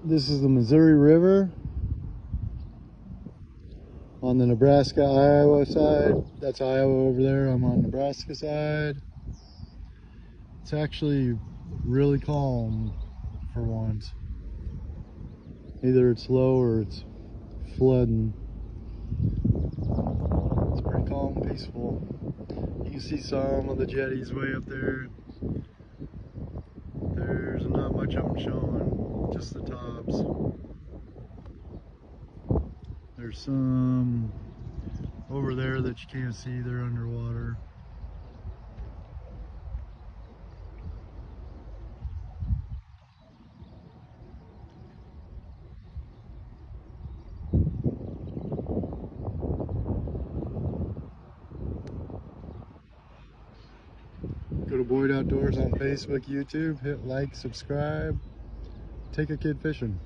This is the Missouri River on the Nebraska-Iowa side. That's Iowa over there. I'm on Nebraska side. It's actually really calm for once. Either it's low or it's flooding. It's pretty calm and peaceful. You can see some of the jetties way up there. There's not much of them showing, just the tops. There's some over there that you can't see, they're underwater. Go to Boyd Outdoors on Facebook, YouTube, hit like, subscribe, take a kid fishing.